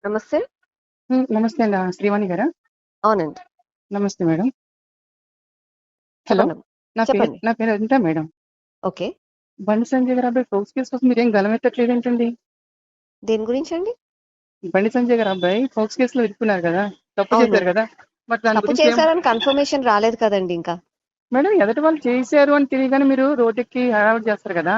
నమస్తే. నమస్తే అండి. శ్రీవాణి గారా? అవునండి. నమస్తే మేడం. హలో! చెప్పండమ్మా. నా పేరు చెప్పండి. అనిత మేడం. ఓకే. బండి సంజయ్ గారి అబ్బాయి ఫోక్స్ కేసు కోసం మీరేం గళమెత్తట్లేదేంటండి? దేని గురించండి? బండి సంజయ్ గారి అబ్బాయి ఫోక్స్ కేసులో ఇరుక్కున్నారు కదా! తప్పు అవును. చేశారు కదా! మరి దాని తప్పు గురించి చేశారని కన్ఫర్మేషన్ రాలేదు కదండీ ఇంకా. మేడం ఎదుటి వాళ్ళు చేశారు అని తెలియగానే మీరు రోడ్డెక్కి హడావిడి చేస్తారు కదా!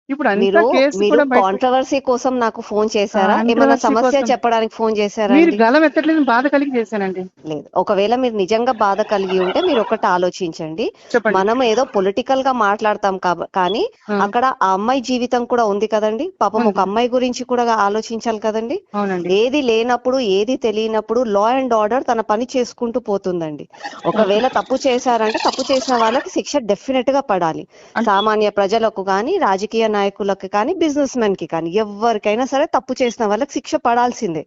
ఇప్పుడు అంతా మీరు కేసు మీరు కూడా బయటకొచ్చి కాంట్రవర్సీ కోసం నాకు ఫోన్ చేశారా? ఏమన్నా కాంట్రవర్సీ సమస్య కోసం చెప్పడానికి ఫోన్ చేశారా మీరు అండి? గళమెత్తట్లేదని బాధ కలిగి చేశానండి. లేదు. ఒకవేళ మీరు నిజంగా బాధ కలిగి ఉంటే మీరొకటి ఆలోచించండి. చెప్పండి. మనం ఏదో పొలిటికల్ గా మాట్లాడతాం కానీ ఆ! అక్కడ ఆ అమ్మాయి జీవితం కూడా ఉంది కదండి. పాపం ఒక ఉంది. అమ్మాయి గురించి కూడా ఆలోచించాలి కదండి. అవునండి. ఏది లేనప్పుడు ఏది తెలియనప్పుడు లా అండ్ ఆర్డర్ తన పని చేసుకుంటూ పోతుందండి. ఒకవేళ తప్పు చేశారంటే తప్పు చేసిన వాళ్ళకి శిక్ష డెఫినెట్ గా పడాలి. సామాన్య ప్రజలకు కానీ రాజకీయ నాయకులకు కానీ బిజినెస్ మెన్ కి కానీ ఎవరికైనా సరే తప్పు చేసిన వాళ్ళకి శిక్ష పడాల్సిందే.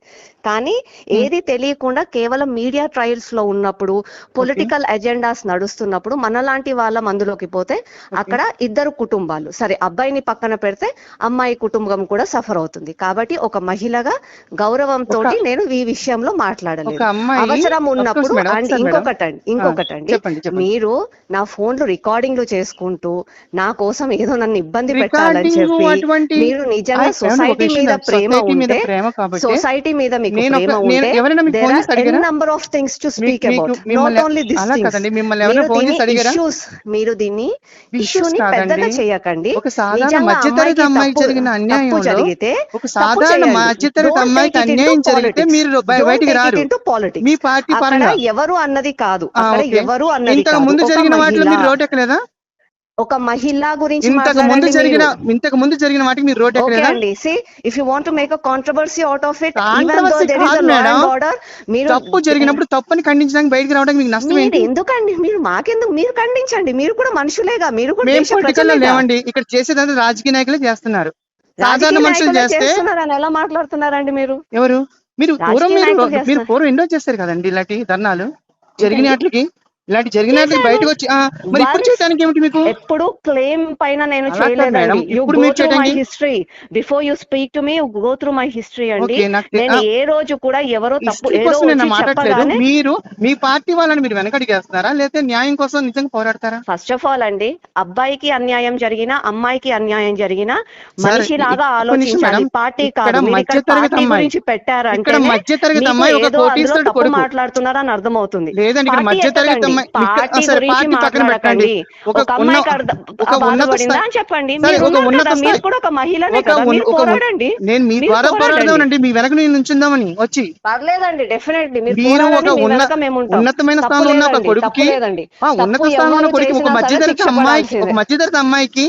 కానీ ఏది తెలియకుండా కేవలం మీడియా ట్రయల్స్ లో ఉన్నప్పుడు పొలిటికల్ ఎజెండాస్ నడుస్తున్నప్పుడు మనలాంటి వాళ్ళ మందులోకి పోతే అక్కడ ఇద్దరు కుటుంబాలు సరే అబ్బాయిని పక్కన పెడితే అమ్మాయి కుటుంబం కూడా సఫర్ అవుతుంది. కాబట్టి ఒక మహిళగా గౌరవంతో నేను ఈ విషయంలో మాట్లాడలేదు. అవసరం ఉన్నప్పుడు అండ్ ఇంకొకటండి మీరు నా ఫోన్లు రికార్డింగ్లు చేసుకుంటూ నా కోసం ఏదో నన్ను ఇబ్బంది పెట్టాలని చెప్పి మీరు నిజంగా సొసైటీ మీద ప్రేమ ఉంటే సొసైటీ మీద మీకు ప్రేమ ఉంటే there are n number of things to speak about, not only this things. మీరు దీన్ని ఇష్యూని పెద్దగా చేయకండి. ఒక సాధారణ మధ్యతరగతి అమ్మాయికి జరిగిన అన్యాయం జరిగితే ఒక సాధారణ మధ్యతరగతి అమ్మాయికి అన్యాయం జరిగితే మీరు బయటికి రారు మీ పార్టీ పరంగా ఎవరు అన్నది కాదు. అక్కడ ఎవరు అన్నది ఇంతకు ముందు జరిగిన వాటిలో మీరు రోడ్ ఎక్కలేదా? ఒక మహిళ గురించి ఇంతకు ముందు జరిగిన వాటికి మీరు రోడ్ ఎక్కలేదా? If you want to make a controversy out of it, తప్పు జరిగినప్పుడు తప్పని ఖండించడానికి బయటికి రావడానికి మీకు నష్టం ఏంటి? ఎందుకండి మీరు ఖండించండి. మీరు కూడా మనుషులేగా, మీరు కూడా మేము పొలిటికల్ లేవండి. ఇక్కడ చేసేదంతా రాజకీయ నాయకులే చేస్తున్నారు. సాధారణ మనుషులు చేస్తే ఎలా మాట్లాడుతున్నారండి మీరు? ఎవరు మీరు పూర్వం ఎన్నో చేస్తారు కదండి ఇలాంటి ధర్నాలు జరిగిన వాటికి బయటకు వచ్చి మరి ఇప్పుడు చేయడానికి ఏమిటి మీకు? ఎప్పుడు క్లెయిమ్ పైన నేను చేయలేదండి. ఇప్పుడు మీరు చేయడానికి history before you speak to me go through my history అండి. నేను ఏ రోజు కూడా ఎవరో తప్పు ఏదో మాట్లాడలేదు. మీరు మీ పార్టీ వాళ్ళని మీరు వెనకడిగేస్తున్నారా లేకపోతే న్యాయం కోసం నిజంగా పోరాడతారా? ఫస్ట్ ఆఫ్ ఆల్ అండి, అబ్బాయికి అన్యాయం జరిగినా అమ్మాయికి అన్యాయం జరిగినా మనిషిలాగా ఆలోచించాలి. పార్టీ కాదు. పార్టీ గురించి పెట్టారంటే తప్పు మాట్లాడుతున్నారని అర్థమవుతుంది. పార్టీ గురించి మాట్లాడకండి. ఒక అమ్మాయికి బాధపడిందా అని చెప్పండి. మీరు కూడా ఒక మహిళనే కదా, మీరు పోరాడండి. నేను మీ ద్వారా పోరాడదామనండి, మీ వెనక నేను నుంచుందామని వచ్చి. పర్లేదండి, డెఫినెట్లీ మీరు ఒక ఉన్నతమైన స్థానంలో ఉన్న ఒక కొడుకుకి, ఉన్నత స్థానంలో ఉన్న కొడుకు ఒక మధ్యతరగతి అమ్మాయికి